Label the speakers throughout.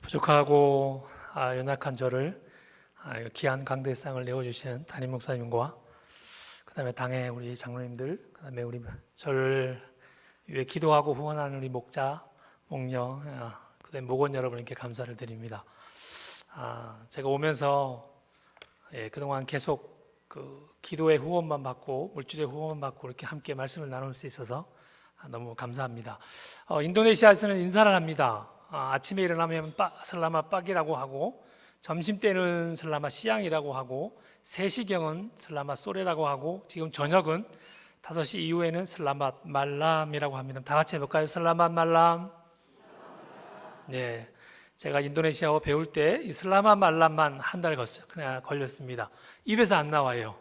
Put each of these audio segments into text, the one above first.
Speaker 1: 부족하고 연약한 저를 귀한 강대상을 내어주시는 담임 목사님과 그다음에 당의 우리 장로님들, 그다음에 우리 저를 위해 기도하고 후원하는 우리 목자, 목녀, 그다음에 목원 여러분께 감사를 드립니다. 제가 오면서 그동안 계속 기도의 후원만 받고 물질의 후원만 받고 이렇게 함께 말씀을 나눌 수 있어서 너무 감사합니다. 인도네시아에서는 인사를 합니다. 아침에 일어나면 슬라마 빡이라고 하고, 점심 때는 슬라마 시앙이라고 하고, 3시경은 슬라마 소레라고 하고, 지금 저녁은 5시 이후에는 슬라마 말람이라고 합니다. 다 같이 해볼까요? 슬라마 말람. 네, 제가 인도네시아어 배울 때 이 슬라마 말람만 한 달 걸렸습니다. 입에서 안 나와요.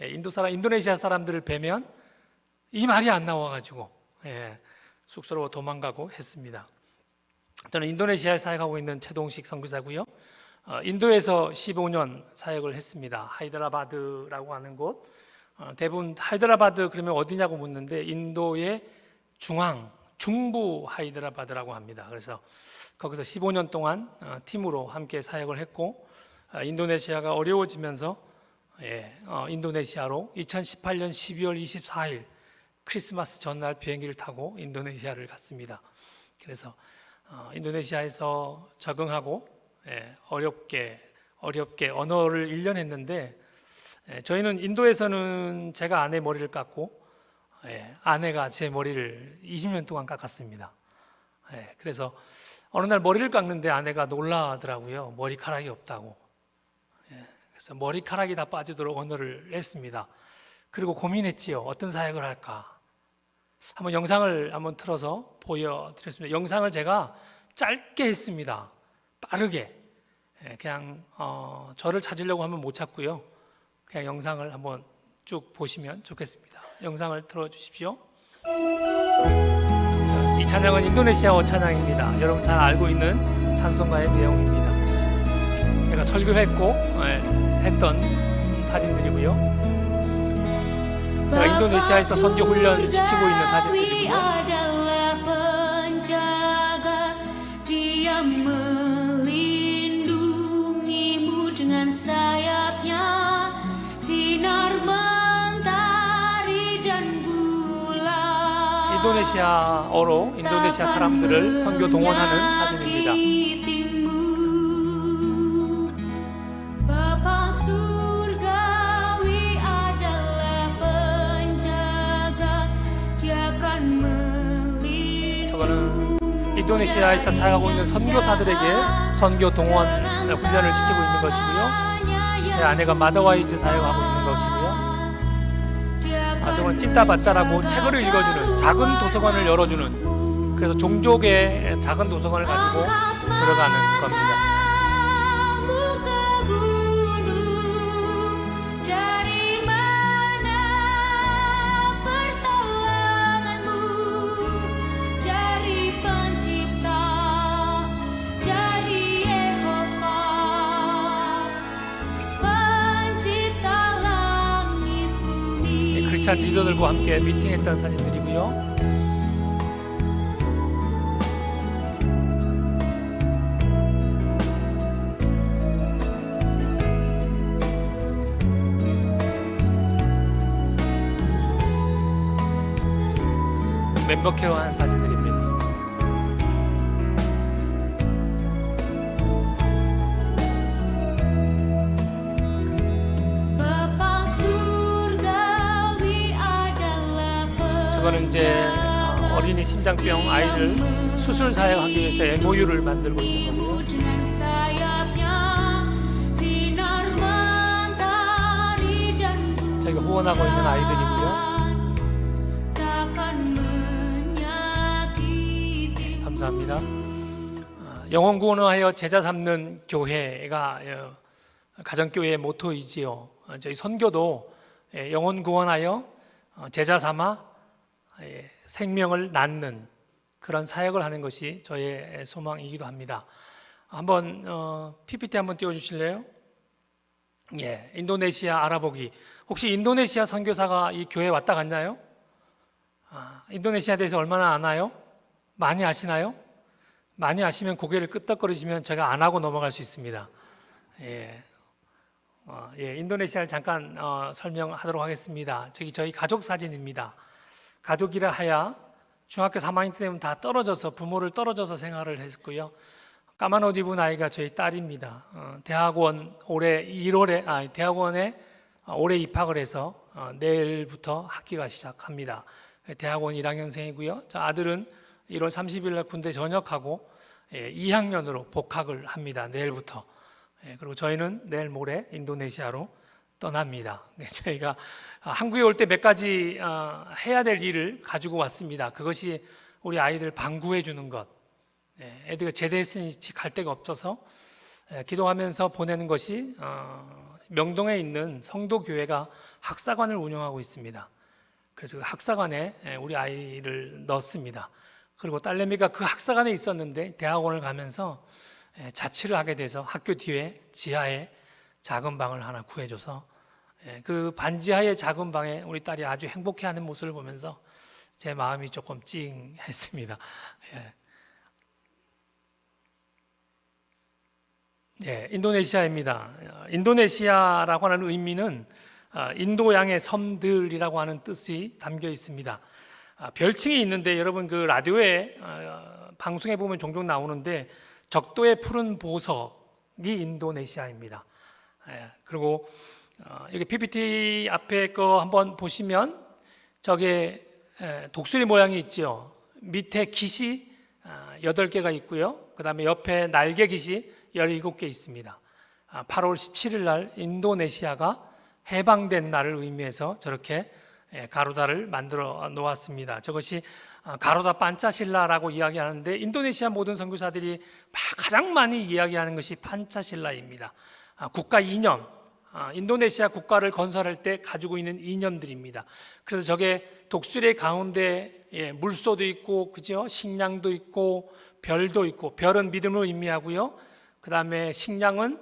Speaker 1: 인도네시아 사람들을 뵈면 이 말이 안 나와가지고 쑥스러워 도망가고 했습니다. 저는 인도네시아에 사역하고 있는 최동식 선교사고요. 인도에서 15년 사역을 했습니다. 하이드라바드라고 하는 곳. 대부분 하이드라바드 그러면 어디냐고 묻는데 인도의 중부 하이드라바드라고 합니다. 그래서 거기서 15년 동안 팀으로 함께 사역을 했고, 인도네시아가 어려워지면서 인도네시아로 2018년 12월 24일 크리스마스 전날 비행기를 타고 인도네시아를 갔습니다. 그래서 인도네시아에서 적응하고 어렵게 언어를 1년 했는데, 저희는 인도에서는 제가 아내 머리를 깎고 아내가 제 머리를 20년 동안 깎았습니다. 그래서 어느 날 머리를 깎는데 아내가 놀라더라고요. 머리카락이 없다고. 그래서 머리카락이 다 빠지도록 언어를 했습니다. 그리고 고민했지요. 어떤 사역을 할까? 한번 영상을 한번 틀어서 보여드렸습니다. 영상을 제가 짧게 했습니다. 빠르게. 그냥 저를 찾으려고 하면 못 찾고요. 그냥 영상을 한번 쭉 보시면 좋겠습니다. 영상을 틀어주십시오. 이 찬양은 인도네시아어 찬양입니다. 여러분 잘 알고 있는 찬송가의 내용입니다. 제가 설교했고 했던 사진들이고요. 제가 인도네시아에서 선교 훈련 시키고 있는 사진들이고요. 인도네시아어로 인도네시아 사람들을 선교 동원하는 사진입니다. 저거는 인도네시아에서 사역하고 있는 선교사들에게 선교 동원 훈련을 시키고 있는 것이고요. 제 아내가 마더와이즈 사역하고 있는 것이고요. 저건 찐따바짜라고 책을 읽어주는 작은 도서관을 열어주는, 그래서 종족의 작은 도서관을 가지고 들어가는 겁니다. 크리스찬 리더들과 함께 미팅했던 사진들이고요. 멤버 케어한 사진들입니다. 저거는 이제 어린이 심장병 아이들 수술 사역하기 위해서 MOU를 만들고 있는 거고요. 저희가 후원하고 있는 아이들이고요. 감사합니다. 영혼 구원을 하여 제자 삼는 교회가 가정교회의 모토이지요. 저희 선교도 영혼 구원하여 제자 삼아 생명을 낳는 그런 사역을 하는 것이 저의 소망이기도 합니다. 한번 PPT 한번 띄워주실래요? 인도네시아 알아보기. 혹시 인도네시아 선교사가 이 교회에 왔다 갔나요? 인도네시아에 대해서 얼마나 아나요? 많이 아시나요? 많이 아시면 고개를 끄덕거리시면 제가 안 하고 넘어갈 수 있습니다. 예, 인도네시아를 잠깐 설명하도록 하겠습니다. 저희 가족 사진입니다. 가족이라 하야 중학교 3학년 때 되면 다 떨어져서 부모를 떨어져서 생활을 했고요. 까만 옷 입은 아이가 저희 딸입니다. 대학원에 올해 입학을 해서 내일부터 학기가 시작합니다. 대학원 1학년생이고요. 저 아들은 1월 30일 날 군대 전역하고 2학년으로 복학을 합니다. 내일부터. 그리고 저희는 내일 모레 인도네시아로 떠납니다. 저희가 한국에 올 때 몇 가지 해야 될 일을 가지고 왔습니다. 그것이 우리 아이들 방구해 주는 것. 애들이 제대했으니 갈 데가 없어서 기도하면서 보내는 것이 명동에 있는 성도교회가 학사관을 운영하고 있습니다. 그래서 그 학사관에 우리 아이를 넣었습니다. 그리고 딸내미가 그 학사관에 있었는데 대학원을 가면서 자취를 하게 돼서 학교 뒤에 지하에 작은 방을 하나 구해줘서 그 반지하의 작은 방에 우리 딸이 아주 행복해하는 모습을 보면서 제 마음이 조금 찡했습니다. 인도네시아입니다. 인도네시아라고 하는 의미는 인도양의 섬들이라고 하는 뜻이 담겨 있습니다. 별칭이 있는데 여러분 그 라디오에 방송에 보면 종종 나오는데 적도의 푸른 보석이 인도네시아입니다. 그리고 여기 PPT 앞에 거 한번 보시면 저게 독수리 모양이 있죠. 밑에 깃이 8개가 있고요. 그 다음에 옆에 날개 깃이 17개 있습니다. 8월 17일 날 인도네시아가 해방된 날을 의미해서 저렇게 가로다를 만들어 놓았습니다. 저것이 가로다 판차실라라고 이야기하는데 인도네시아 모든 선교사들이 가장 많이 이야기하는 것이 판차실라입니다. 국가 이념, 인도네시아 국가를 건설할 때 가지고 있는 이념들입니다. 그래서 저게 독수리 가운데 물소도 있고, 그죠? 식량도 있고, 별도 있고, 별은 믿음을 의미하고요. 그 다음에 식량은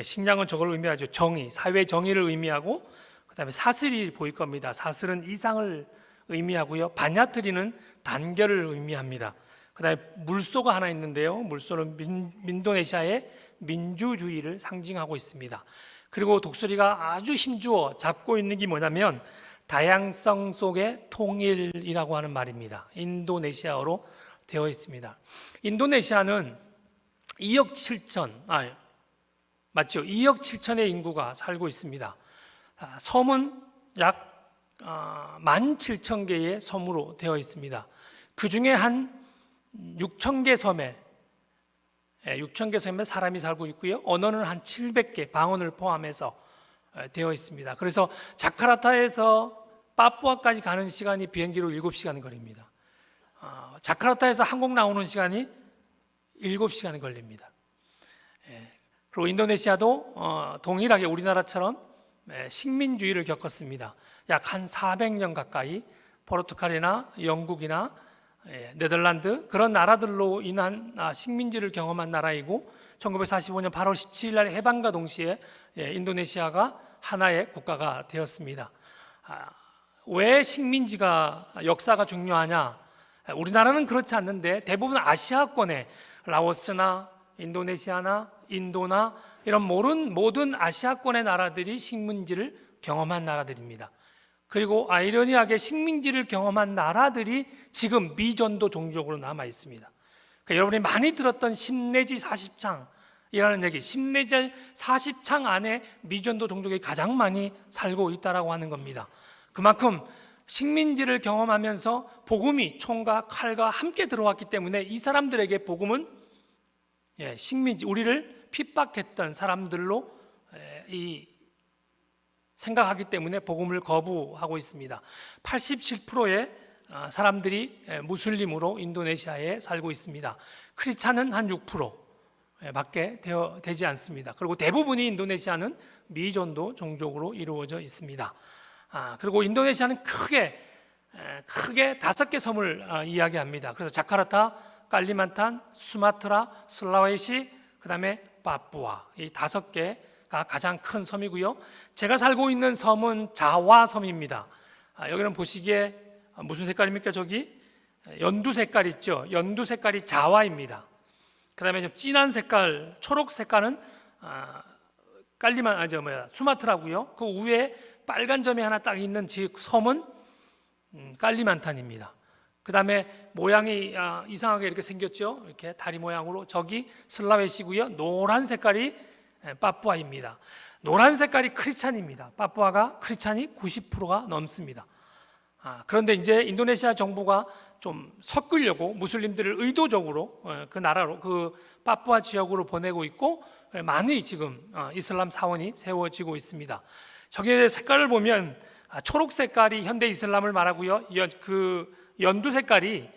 Speaker 1: 식량은 저걸 의미하죠. 정의, 사회 정의를 의미하고, 그 다음에 사슬이 보일 겁니다. 사슬은 이상을 의미하고요. 바냐트리는 단결을 의미합니다. 그 다음에 물소가 하나 있는데요. 물소는 인도네시아의 민주주의를 상징하고 있습니다. 그리고 독수리가 아주 힘주어 잡고 있는 게 뭐냐면 다양성 속의 통일이라고 하는 말입니다. 인도네시아어로 되어 있습니다. 인도네시아는 2억 7천의 인구가 살고 있습니다. 섬은 약 17,000개의 섬으로 되어 있습니다. 그 중에 한 6,000개 섬에 사람이 살고 있고요. 언어는 한 700개, 방언을 포함해서 되어 있습니다. 그래서 자카르타에서 파푸아까지 가는 시간이 비행기로 7시간 걸립니다. 자카르타에서 한국 나오는 시간이 7시간 걸립니다. 그리고 인도네시아도 동일하게 우리나라처럼 식민주의를 겪었습니다. 약 한 400년 가까이 포르투갈이나 영국이나 네덜란드 그런 나라들로 인한 식민지를 경험한 나라이고 1945년 8월 17일 날 해방과 동시에 인도네시아가 하나의 국가가 되었습니다. 왜 식민지가 역사가 중요하냐? 우리나라는 그렇지 않는데 대부분 아시아권에 라오스나 인도네시아나 인도나 이런 모든 아시아권의 나라들이 식민지를 경험한 나라들입니다. 그리고 아이러니하게 식민지를 경험한 나라들이 지금 미전도 종족으로 남아 있습니다. 그러니까 여러분이 많이 들었던 10 내지 40창이라는 얘기, 10 내지 40창 안에 미전도 종족이 가장 많이 살고 있다라고 하는 겁니다. 그만큼 식민지를 경험하면서 복음이 총과 칼과 함께 들어왔기 때문에 이 사람들에게 복음은 식민지, 우리를 핍박했던 사람들로 생각하기 때문에 복음을 거부하고 있습니다. 87%의 사람들이 무슬림으로 인도네시아에 살고 있습니다. 크리스찬은 한 6%밖에 되지 않습니다. 그리고 대부분이 인도네시아는 미전도 종족으로 이루어져 있습니다. 그리고 인도네시아는 크게 5개 섬을 이야기합니다. 그래서 자카르타, 칼리만탄, 수마트라, 슬라웨시, 그 다음에 파푸아, 이 5개가 가장 큰 섬이고요. 제가 살고 있는 섬은 자와 섬입니다. 여기는 보시기에 무슨 색깔입니까? 저기 연두 색깔 있죠. 연두 색깔이 자와입니다. 그 다음에 좀 진한 색깔, 초록 색깔은 수마트라고요. 그 위에 빨간 점이 하나 딱 있는 섬은 깔리만탄입니다. 그 다음에 모양이 이상하게 이렇게 생겼죠. 이렇게 다리 모양으로. 저기 슬라웨시고요. 노란 색깔이 파푸아입니다. 노란 색깔이 크리스찬입니다. 파푸아가 크리스찬이 90%가 넘습니다. 그런데 이제 인도네시아 정부가 좀 섞으려고 무슬림들을 의도적으로 그 나라로, 그 파푸아 지역으로 보내고 있고, 많이 지금 이슬람 사원이 세워지고 있습니다. 저기 색깔을 보면 초록 색깔이 현대 이슬람을 말하고요. 그 연두 색깔이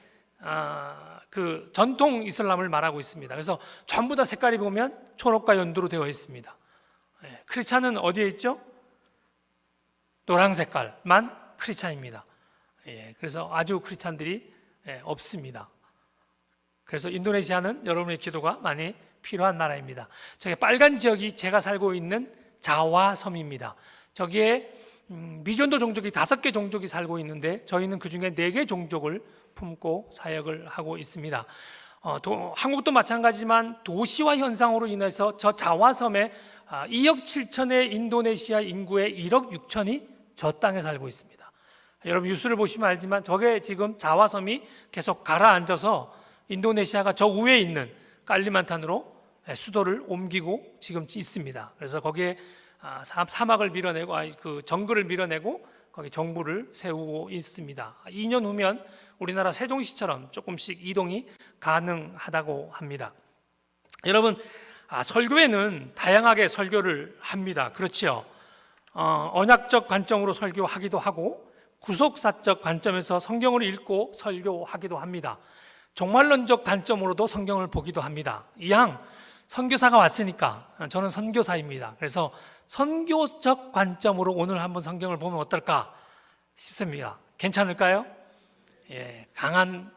Speaker 1: 그 전통 이슬람을 말하고 있습니다. 그래서 전부 다 색깔이 보면 초록과 연두로 되어 있습니다. 크리스찬은 어디에 있죠? 노란 색깔만 크리스찬입니다. 그래서 아주 크리스찬들이 없습니다. 그래서 인도네시아는 여러분의 기도가 많이 필요한 나라입니다. 저기 빨간 지역이 제가 살고 있는 자와 섬입니다. 저기에 미존도 종족이 5개 종족이 살고 있는데 저희는 그 중에 4개 종족을 품고 사역을 하고 있습니다. 한국도 마찬가지지만 도시화 현상으로 인해서 저 자와섬에 2억 7천의 인도네시아 인구의 1억 6천이 저 땅에 살고 있습니다. 여러분 뉴스를 보시면 알지만 저게 지금 자와섬이 계속 가라앉아서 인도네시아가 저 위에 있는 깔리만탄으로 수도를 옮기고 지금 있습니다. 그래서 거기에 사막을 밀어내고 그 정글을 밀어내고 거기 정부를 세우고 있습니다. 2년 후면 우리나라 세종시처럼 조금씩 이동이 가능하다고 합니다. 여러분 설교회는 다양하게 설교를 합니다. 그렇죠? 언약적 관점으로 설교하기도 하고 구속사적 관점에서 성경을 읽고 설교하기도 합니다. 종말론적 관점으로도 성경을 보기도 합니다. 이왕 선교사가 왔으니까 저는 선교사입니다. 그래서 선교적 관점으로 오늘 한번 성경을 보면 어떨까 싶습니다. 괜찮을까요? 강한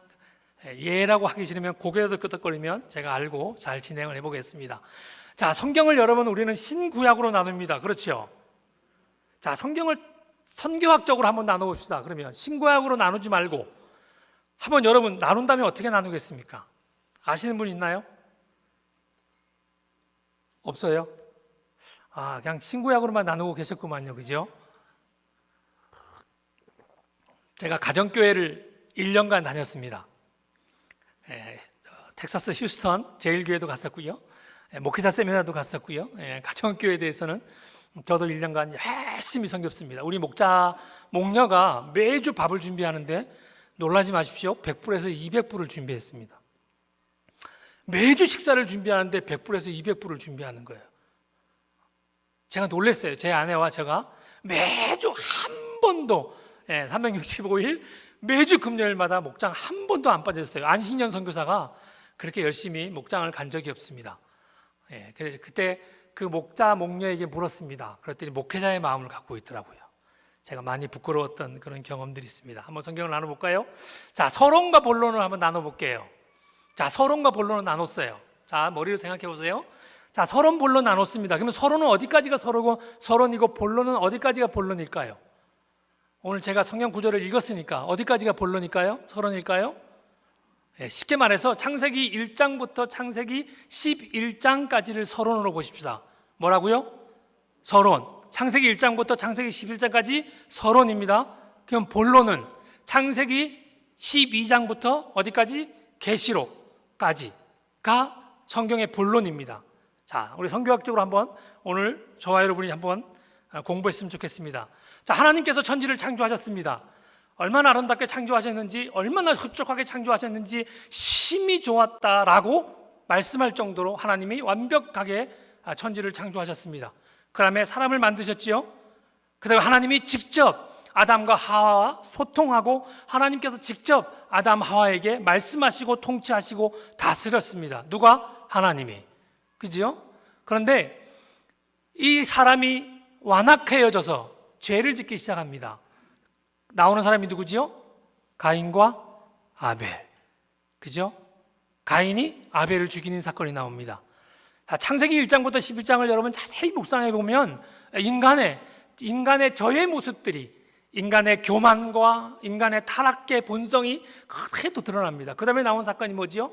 Speaker 1: 예라고 하기 싫으면 고개라도 끄덕거리면 제가 알고 잘 진행을 해보겠습니다. 자, 성경을 여러분 우리는 신구약으로 나눕니다. 그렇죠? 자, 성경을 선교학적으로 한번 나눠봅시다. 그러면 신구약으로 나누지 말고 한번 여러분 나눈다면 어떻게 나누겠습니까? 아시는 분 있나요? 없어요? 그냥 신구약으로만 나누고 계셨구만요. 그죠? 제가 가정교회를 1년간 다녔습니다. 텍사스 휴스턴 제일교회도 갔었고요. 목회자 세미나도 갔었고요. 가정교회에 대해서는 저도 1년간 열심히 섬겼습니다. 우리 목녀가 매주 밥을 준비하는데 놀라지 마십시오. 100불에서 200불을 준비했습니다. 매주 식사를 준비하는데 100불에서 200불을 준비하는 거예요. 제가 놀랐어요. 제 아내와 제가 매주 한 번도 365일 매주 금요일마다 목장 한 번도 안 빠졌어요. 안식년 선교사가 그렇게 열심히 목장을 간 적이 없습니다. 그래서 그때 그 목녀에게 물었습니다. 그랬더니 목회자의 마음을 갖고 있더라고요. 제가 많이 부끄러웠던 그런 경험들이 있습니다. 한번 성경을 나눠볼까요? 자, 서론과 본론을 한번 나눠볼게요. 자, 서론과 본론을 나눴어요. 자, 머리로 생각해 보세요. 자, 서론, 본론 나눴습니다. 그러면 서론은 어디까지가 서론이고 본론은 어디까지가 본론일까요? 오늘 제가 성경 구절을 읽었으니까 어디까지가 본론일까요? 서론일까요? 쉽게 말해서 창세기 1장부터 창세기 11장까지를 서론으로 보십시다. 뭐라고요? 서론. 창세기 1장부터 창세기 11장까지 서론입니다. 그럼 본론은 창세기 12장부터 어디까지? 계시록까지가 성경의 본론입니다. 자, 우리 성경학적으로 한번 오늘 저와 여러분이 한번 공부했으면 좋겠습니다. 자, 하나님께서 천지를 창조하셨습니다. 얼마나 아름답게 창조하셨는지, 얼마나 흡족하게 창조하셨는지 심히 좋았다라고 말씀할 정도로 하나님이 완벽하게 천지를 창조하셨습니다. 그 다음에 사람을 만드셨지요. 그 다음에 하나님이 직접 아담과 하와와 소통하고 하나님께서 직접 아담 하와에게 말씀하시고 통치하시고 다스렸습니다. 누가? 하나님이. 그지요? 그런데 이 사람이 완악해져서 죄를 짓기 시작합니다. 나오는 사람이 누구지요? 가인과 아벨. 그죠? 가인이 아벨을 죽이는 사건이 나옵니다. 창세기 1장부터 11장을 여러분 자세히 묵상해 보면 인간의 저의 모습들이 인간의 교만과 인간의 타락의 본성이 크게 또 드러납니다. 그 다음에 나온 사건이 뭐지요?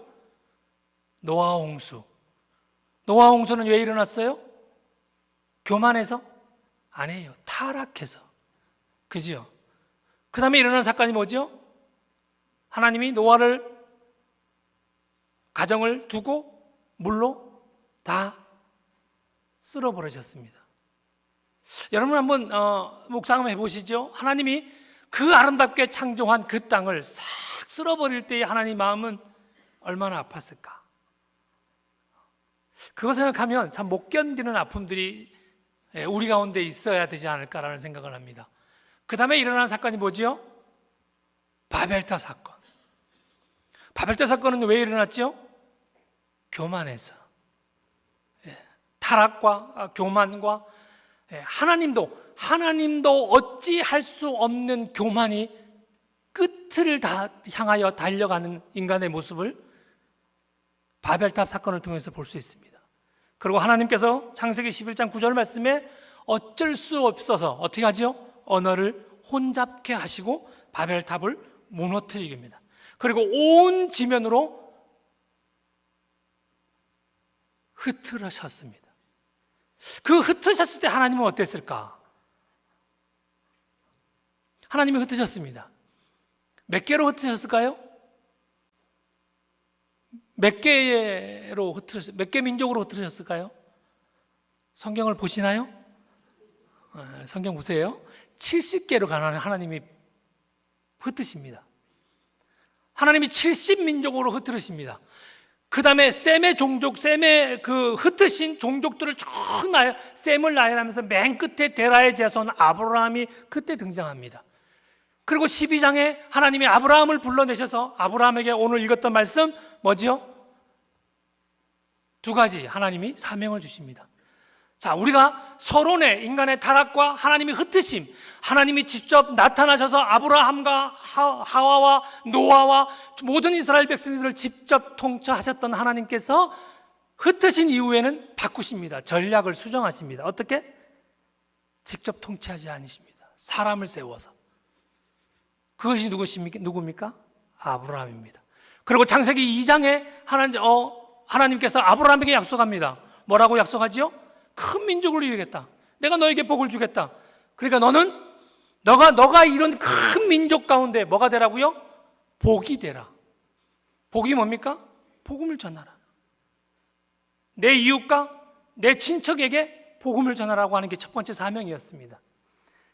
Speaker 1: 노아 홍수. 노아 홍수는 왜 일어났어요? 교만해서? 아니에요. 타락해서. 그죠? 그 다음에 일어난 사건이 뭐죠? 하나님이 노아를 가정을 두고 물로 다 쓸어버리셨습니다. 여러분 한번 묵상 한번 해보시죠. 하나님이 그 아름답게 창조한 그 땅을 싹 쓸어버릴 때의 하나님 마음은 얼마나 아팠을까? 그거 생각하면 참 못 견디는 아픔들이 우리 가운데 있어야 되지 않을까라는 생각을 합니다. 그 다음에 일어난 사건이 뭐죠? 바벨탑 사건. 바벨탑 사건은 왜 일어났죠? 교만해서. 타락과 교만과 하나님도 어찌할 수 없는 교만이 끝을 다 향하여 달려가는 인간의 모습을 바벨탑 사건을 통해서 볼 수 있습니다. 그리고 하나님께서 창세기 11장 9절 말씀에 어쩔 수 없어서 어떻게 하죠? 언어를 혼잡케 하시고 바벨탑을 무너뜨리게 합니다. 그리고 온 지면으로 흩으셨습니다. 그 흩으셨을 때 하나님은 어땠을까? 하나님이 흩으셨습니다. 몇 개로 흩으셨을까요? 몇 개 민족으로 흩으셨을까요? 성경을 보시나요? 성경 보세요. 70개로 가는 하나님이 흩으십니다. 하나님이 70민족으로 흩으십니다. 그 다음에 셈의 종족, 셈의 그 흩으신 종족들을 쭉 셈을 나열하면서 맨 끝에 데라의 자손 아브라함이 그때 등장합니다. 그리고 12장에 하나님이 아브라함을 불러내셔서 아브라함에게 오늘 읽었던 말씀 뭐지요? 두 가지 하나님이 사명을 주십니다. 자, 우리가 서론의 인간의 타락과 하나님의 흩으심, 하나님이 직접 나타나셔서 아브라함과 하와와 노아와 모든 이스라엘 백성들을 직접 통치하셨던 하나님께서 흩으신 이후에는 바꾸십니다. 전략을 수정하십니다. 어떻게? 직접 통치하지 않으십니다. 사람을 세워서. 그것이 누굽니까? 아브라함입니다. 그리고 창세기 2장에 하나님께서 아브라함에게 약속합니다. 뭐라고 약속하지요? 큰 민족을 이루겠다. 내가 너에게 복을 주겠다. 그러니까 너가 이런 큰 민족 가운데 뭐가 되라고요? 복이 되라. 복이 뭡니까? 복음을 전하라. 내 이웃과 내 친척에게 복음을 전하라고 하는 게 첫 번째 사명이었습니다.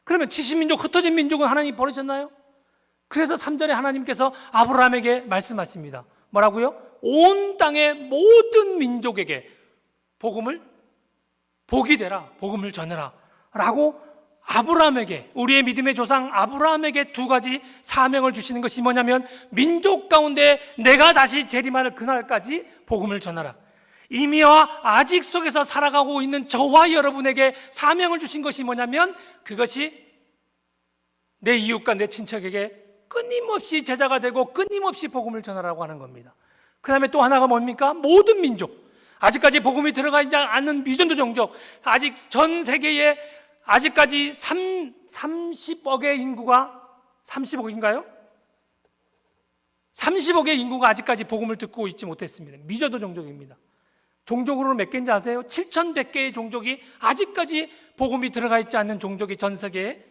Speaker 1: 그러면 70민족 흩어진 민족은 하나님이 버리셨나요? 그래서 3절에 하나님께서 아브라함에게 말씀하십니다. 뭐라고요? 온 땅의 모든 민족에게 복이 되라, 복음을 전해라 라고 아브라함에게, 우리의 믿음의 조상 아브라함에게 두 가지 사명을 주시는 것이 뭐냐면 민족 가운데 내가 다시 재림할 그날까지 복음을 전하라. 이미와 아직 속에서 살아가고 있는 저와 여러분에게 사명을 주신 것이 뭐냐면 그것이 내 이웃과 내 친척에게 끊임없이 제자가 되고 끊임없이 복음을 전하라고 하는 겁니다. 그 다음에 또 하나가 뭡니까? 모든 민족, 아직까지 복음이 들어가 있지 않는 미전도 종족, 아직 전 세계에 아직까지 30억의 인구가 30억인가요? 30억의 인구가 아직까지 복음을 듣고 있지 못했습니다. 미전도 종족입니다. 종족으로는 몇 개인지 아세요? 7,100개의 종족이 아직까지 복음이 들어가 있지 않는 종족이 전 세계에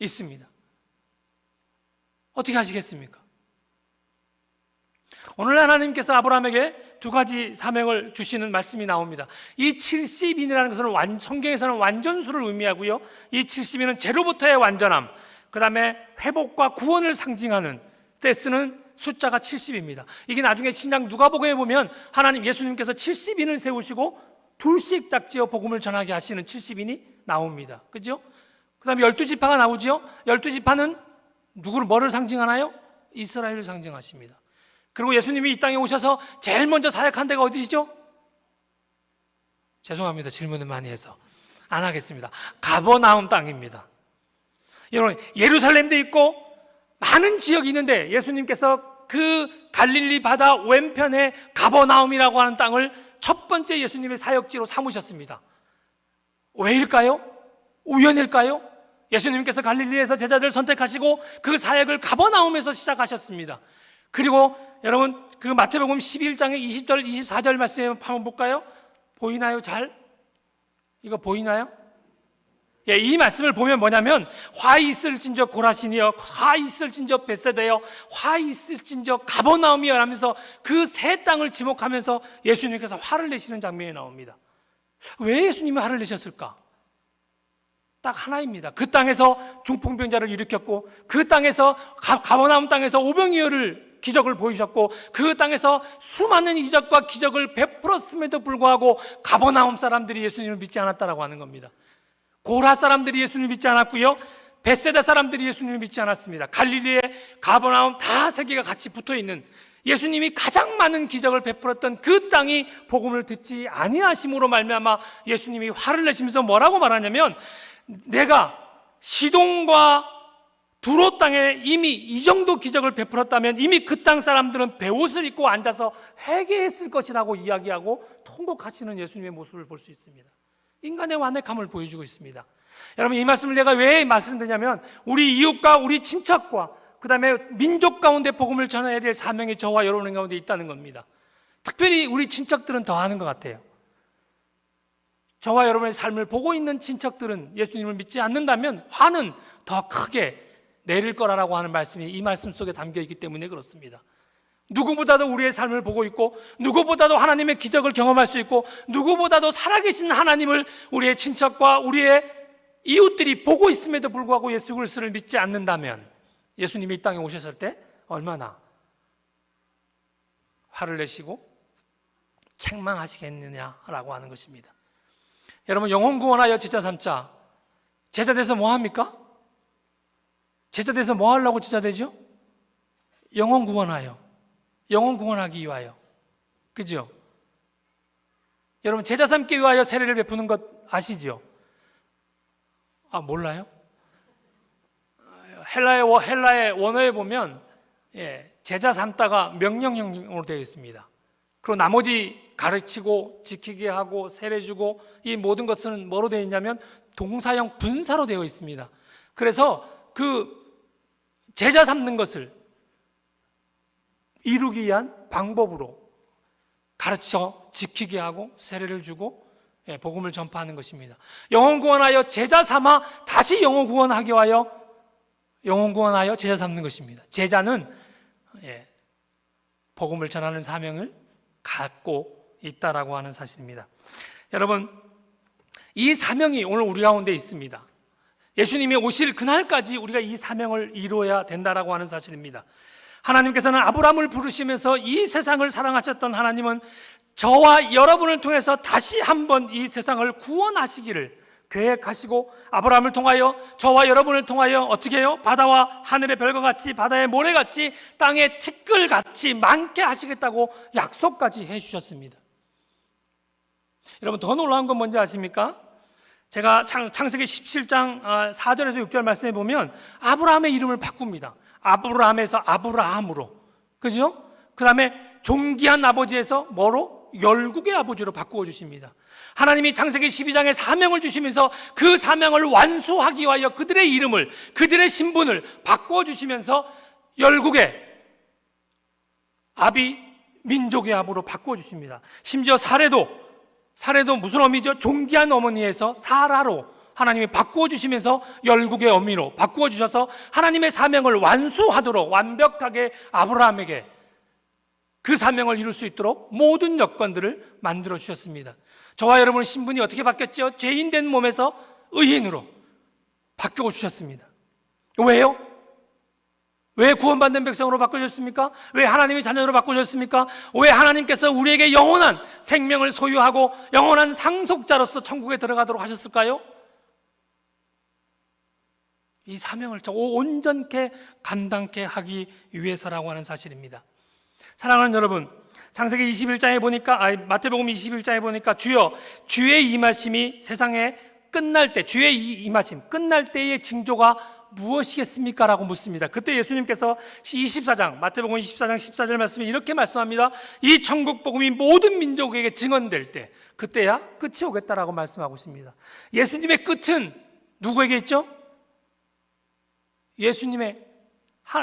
Speaker 1: 있습니다. 어떻게 하시겠습니까? 오늘 하나님께서 아브라함에게 두 가지 사명을 주시는 말씀이 나옵니다. 이 70인이라는 것은 성경에서는 완전수를 의미하고요, 이 70인은 죄로부터의 완전함, 그 다음에 회복과 구원을 상징하는 때 쓰는 숫자가 70입니다. 이게 나중에 신약 누가복음에 보면 예수님께서 70인을 세우시고 둘씩 짝지어 복음을 전하게 하시는 70인이 나옵니다. 그죠? 그 다음에 12지파가 나오죠. 12지파는 뭐를 상징하나요? 이스라엘을 상징하십니다. 그리고 예수님이 이 땅에 오셔서 제일 먼저 사역한 데가 어디시죠? 죄송합니다. 질문을 많이 해서 안 하겠습니다. 가버나움 땅입니다. 여러분, 예루살렘도 있고 많은 지역이 있는데 예수님께서 그 갈릴리 바다 왼편에 가버나움이라고 하는 땅을 첫 번째 예수님의 사역지로 삼으셨습니다. 왜일까요? 우연일까요? 예수님께서 갈릴리에서 제자들을 선택하시고 그 사역을 가버나움에서 시작하셨습니다. 그리고 여러분 그 마태복음 11장의 20절 24절 말씀 한번 볼까요? 보이나요? 잘? 이거 보이나요? 예, 이 말씀을 보면 뭐냐면 화 있을진저 고라신이여, 화 있을진저 벳세다여, 화 있을진저 가버나움이여 하면서 그 세 땅을 지목하면서 예수님께서 화를 내시는 장면이 나옵니다. 왜 예수님이 화를 내셨을까? 딱 하나입니다. 그 땅에서 중풍병자를 일으켰고, 그 땅에서 가버나움 땅에서 오병이어를 기적을 보이셨고, 그 땅에서 수많은 이적과 기적을 베풀었음에도 불구하고 가버나움 사람들이 예수님을 믿지 않았다라고 하는 겁니다. 고라 사람들이 예수님을 믿지 않았고요, 벳세다 사람들이 예수님을 믿지 않았습니다. 갈릴리에 가버나움 다 세 개가 같이 붙어있는 예수님이 가장 많은 기적을 베풀었던 그 땅이 복음을 듣지 아니하심으로 말미암아 예수님이 화를 내시면서 뭐라고 말하냐면, 내가 시돈과 두로 땅에 이미 이 정도 기적을 베풀었다면 이미 그 땅 사람들은 베옷을 입고 앉아서 회개했을 것이라고 이야기하고 통곡하시는 예수님의 모습을 볼 수 있습니다. 인간의 완악함을 보여주고 있습니다. 여러분, 이 말씀을 내가 왜 말씀드리냐면 우리 이웃과 우리 친척과 그 다음에 민족 가운데 복음을 전해야 될 사명이 저와 여러분 가운데 있다는 겁니다. 특별히 우리 친척들은 더 하는 것 같아요. 저와 여러분의 삶을 보고 있는 친척들은 예수님을 믿지 않는다면 화는 더 크게 내릴 거라고 하는 말씀이 이 말씀 속에 담겨 있기 때문에 그렇습니다. 누구보다도 우리의 삶을 보고 있고, 누구보다도 하나님의 기적을 경험할 수 있고, 누구보다도 살아계신 하나님을 우리의 친척과 우리의 이웃들이 보고 있음에도 불구하고 예수 그리스도를 믿지 않는다면 예수님이 이 땅에 오셨을 때 얼마나 화를 내시고 책망하시겠느냐라고 하는 것입니다. 여러분, 영혼 구원하여 제자 삼자. 제자 돼서 뭐 합니까? 제자 돼서 뭐 하려고 제자 되죠? 영혼 구원하여, 영혼 구원하기 위하여. 그죠? 여러분, 제자 삼기 위하여 세례를 베푸는 것 아시죠? 아, 몰라요? 헬라의 원어에 보면 제자 삼다가 명령형으로 되어 있습니다. 그리고 나머지 가르치고 지키게 하고 세례 주고 이 모든 것은 뭐로 되어 있냐면 동사형 분사로 되어 있습니다. 그래서 그 제자 삼는 것을 이루기 위한 방법으로 가르쳐 지키게 하고 세례를 주고 복음을 전파하는 것입니다. 영혼 구원하여 제자 삼아 다시 영혼 구원하기 위하여 영혼 구원하여 제자 삼는 것입니다. 제자는 복음을 전하는 사명을 갖고 있다라고 하는 사실입니다. 여러분, 이 사명이 오늘 우리 가운데 있습니다. 예수님이 오실 그날까지 우리가 이 사명을 이루어야 된다라고 하는 사실입니다. 하나님께서는 아브라함을 부르시면서 이 세상을 사랑하셨던 하나님은 저와 여러분을 통해서 다시 한번 이 세상을 구원하시기를 계획하시고, 아브라함을 통하여 저와 여러분을 통하여 어떻게 해요? 바다와 하늘의 별과 같이, 바다의 모래같이, 땅의 티끌같이 많게 하시겠다고 약속까지 해주셨습니다. 여러분, 더 놀라운 건 뭔지 아십니까? 제가 창세기 17장 4절에서 6절 말씀해 보면 아브라함의 이름을 바꿉니다. 아브라함에서 아브라함으로, 그죠? 그 다음에 존귀한 아버지에서 뭐로? 열국의 아버지로 바꾸어 주십니다. 하나님이 창세기 12장에 사명을 주시면서 그 사명을 완수하기 위하여 그들의 이름을, 그들의 신분을 바꾸어 주시면서 열국의 아비, 민족의 아부로 바꾸어 주십니다. 심지어 사례도 무슨 어미죠? 존귀한 어머니에서 사라로 하나님이 바꾸어 주시면서 열국의 어미로 바꾸어 주셔서 하나님의 사명을 완수하도록 완벽하게 아브라함에게 그 사명을 이룰 수 있도록 모든 여건들을 만들어 주셨습니다. 저와 여러분의 신분이 어떻게 바뀌었죠? 죄인된 몸에서 의인으로 바꾸어 주셨습니다. 왜요? 왜 구원받는 백성으로 바꾸셨습니까? 왜 하나님의 자녀로 바꾸셨습니까? 왜 하나님께서 우리에게 영원한 생명을 소유하고 영원한 상속자로서 천국에 들어가도록 하셨을까요? 이 사명을 온전케 감당케 하기 위해서라고 하는 사실입니다. 사랑하는 여러분, 창세기 21장에 보니까, 마태복음 21장에 보니까 주의 임하심이 세상에 끝날 때, 주의 임하심 끝날 때의 징조가 무엇이겠습니까? 라고 묻습니다. 그때 예수님께서 마태복음 24장 14절 말씀에 이렇게 말씀합니다. 이 천국 복음이 모든 민족에게 증언될 때, 그때야 끝이 오겠다라고 말씀하고 있습니다. 예수님의 끝은 누구에게 있죠?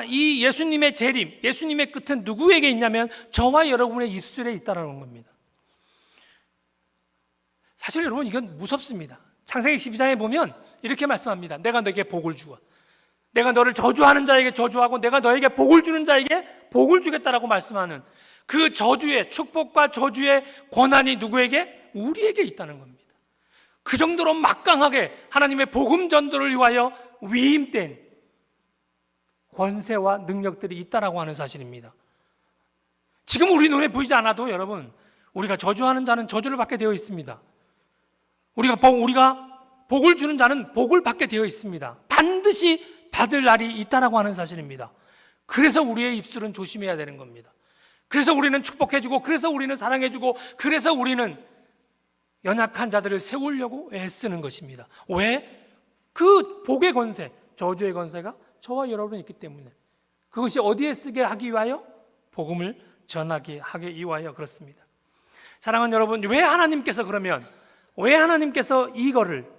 Speaker 1: 이 예수님의 재림, 예수님의 끝은 누구에게 있냐면 저와 여러분의 입술에 있다는 겁니다. 사실 여러분 이건 무섭습니다. 창세기 12장에 보면 이렇게 말씀합니다. 내가 너에게 복을 주어, 내가 너를 저주하는 자에게 저주하고 내가 너에게 복을 주는 자에게 복을 주겠다라고 말씀하는 그 저주의, 축복과 저주의 권한이 누구에게? 우리에게 있다는 겁니다. 그 정도로 막강하게 하나님의 복음 전도를 위하여 위임된 권세와 능력들이 있다라고 하는 사실입니다. 지금 우리 눈에 보이지 않아도 여러분, 우리가 저주하는 자는 저주를 받게 되어 있습니다. 우리가 복을 주는 자는 복을 받게 되어 있습니다. 반드시 받을 날이 있다라고 하는 사실입니다. 그래서 우리의 입술은 조심해야 되는 겁니다. 그래서 우리는 축복해주고, 그래서 우리는 사랑해주고, 그래서 우리는 연약한 자들을 세우려고 애쓰는 것입니다. 왜? 그 복의 권세, 저주의 권세가 저와 여러분이 있기 때문에. 그것이 어디에 쓰게 하기 위하여? 복음을 전하게 하기 위하여 그렇습니다. 사랑하는 여러분, 왜 하나님께서 이거를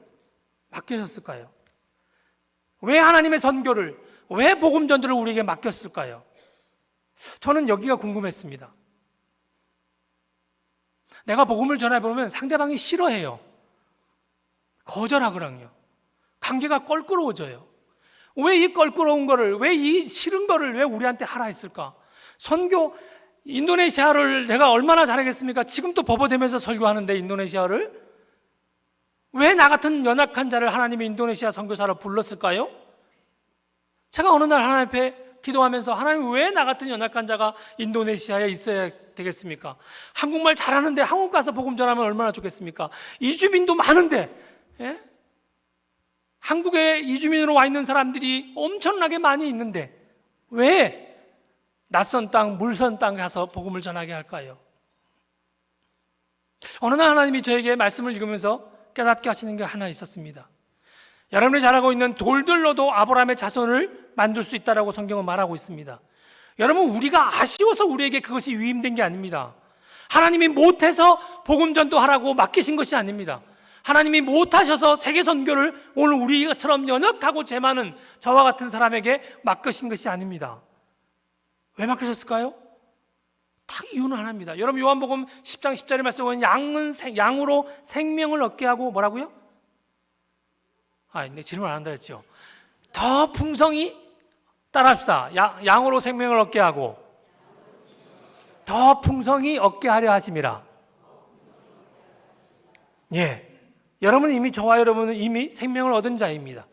Speaker 1: 맡기셨을까요? 왜 하나님의 선교를, 왜 복음 전도를 우리에게 맡겼을까요? 저는 여기가 궁금했습니다. 내가 복음을 전해보면 상대방이 싫어해요. 거절하거든요. 관계가 껄끄러워져요. 왜 이 껄끄러운 거를, 왜 이 싫은 거를 왜 우리한테 하라 했을까? 선교, 인도네시아를 내가 얼마나 잘하겠습니까? 지금도 버버대면서 설교하는데 인도네시아를. 왜 나 같은 연약한 자를 하나님이 인도네시아 선교사로 불렀을까요? 제가 어느 날 하나님 앞에 기도하면서 하나님 왜 나 같은 연약한 자가 인도네시아에 있어야 되겠습니까? 한국말 잘하는데 한국 가서 복음 전하면 얼마나 좋겠습니까? 이주민도 많은데, 예? 한국에 이주민으로 와 있는 사람들이 엄청나게 많이 있는데 왜 낯선 땅, 물선 땅 가서 복음을 전하게 할까요? 어느 날 하나님이 저에게 말씀을 읽으면서 깨닫게 하시는 게 하나 있었습니다. 여러분이 잘 알고 있는 돌들로도 아브라함의 자손을 만들 수 있다라고 성경은 말하고 있습니다. 여러분, 우리가 아쉬워서 우리에게 그것이 위임된 게 아닙니다. 하나님이 못해서 복음 전도하라고 맡기신 것이 아닙니다. 하나님이 못하셔서 세계 선교를 오늘 우리처럼 연약하고 죄 많은 저와 같은 사람에게 맡기신 것이 아닙니다. 왜 맡기셨을까요? 딱 이유는 하나입니다. 여러분, 요한복음 10장 10절에 말씀하면 양으로 생명을 얻게 하고 뭐라고요? 내 질문 안 한다 했죠. 더 풍성히 따라합시다. 양으로 생명을 얻게 하고 더 풍성히 얻게 하려 하심이라. 예, 여러분은 이미, 저와 여러분은 이미 생명을 얻은 자입니다.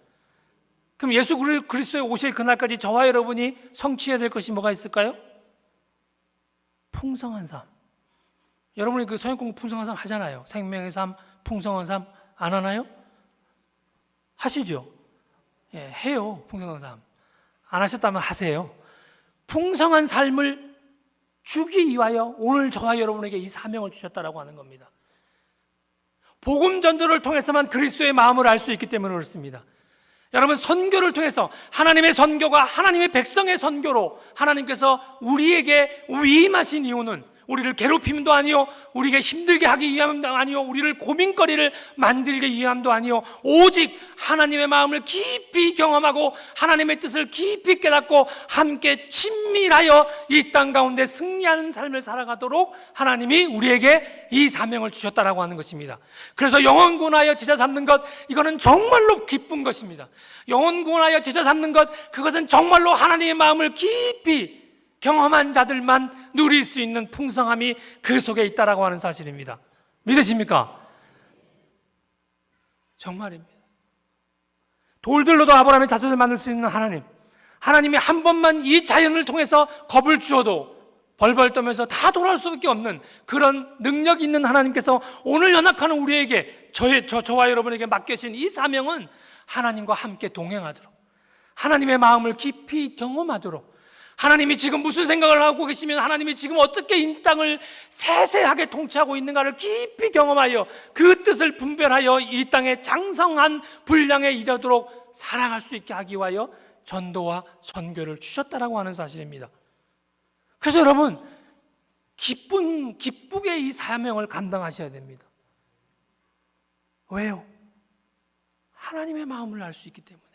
Speaker 1: 그럼 예수 그리스도의 오실 그날까지 저와 여러분이 성취해야 될 것이 뭐가 있을까요? 풍성한 삶. 여러분이 그 성역공부 풍성한 삶 하잖아요. 생명의 삶, 풍성한 삶 안 하나요? 하시죠? 예, 해요. 풍성한 삶. 안 하셨다면 하세요. 풍성한 삶을 주기 위하여 오늘 저와 여러분에게 이 사명을 주셨다라고 하는 겁니다. 복음 전도를 통해서만 그리스도의 마음을 알 수 있기 때문에 그렇습니다. 여러분, 선교를 통해서 하나님의 선교가 하나님의 백성의 선교로 하나님께서 우리에게 위임하신 이유는 우리를 괴롭힘도 아니요, 우리에게 힘들게 하기 위함도 아니요, 우리를 고민거리를 만들기 위함도 아니요, 오직 하나님의 마음을 깊이 경험하고 하나님의 뜻을 깊이 깨닫고 함께 친밀하여 이 땅 가운데 승리하는 삶을 살아가도록 하나님이 우리에게 이 사명을 주셨다라고 하는 것입니다. 그래서 영혼 구원하여 제자 삼는 것, 이거는 정말로 기쁜 것입니다. 영혼 구원하여 제자 삼는 것, 그것은 정말로 하나님의 마음을 깊이 경험한 자들만 누릴 수 있는 풍성함이 그 속에 있다라고 하는 사실입니다. 믿으십니까? 정말입니다. 돌들로도 아브라함의 자손을 만들 수 있는 하나님, 하나님이 한 번만 이 자연을 통해서 겁을 주어도 벌벌 떠면서 다 돌아올 수밖에 없는 그런 능력 있는 하나님께서 오늘 연약하는 우리에게, 저와 여러분에게 맡겨진 이 사명은 하나님과 함께 동행하도록, 하나님의 마음을 깊이 경험하도록, 하나님이 지금 무슨 생각을 하고 계시면, 하나님이 지금 어떻게 이 땅을 세세하게 통치하고 있는가를 깊이 경험하여 그 뜻을 분별하여 이 땅의 장성한 분량에 이르도록 살아갈 수 있게 하기 위하여 전도와 선교를 주셨다라고 하는 사실입니다. 그래서 여러분, 기쁘게 이 사명을 감당하셔야 됩니다. 왜요? 하나님의 마음을 알 수 있기 때문에.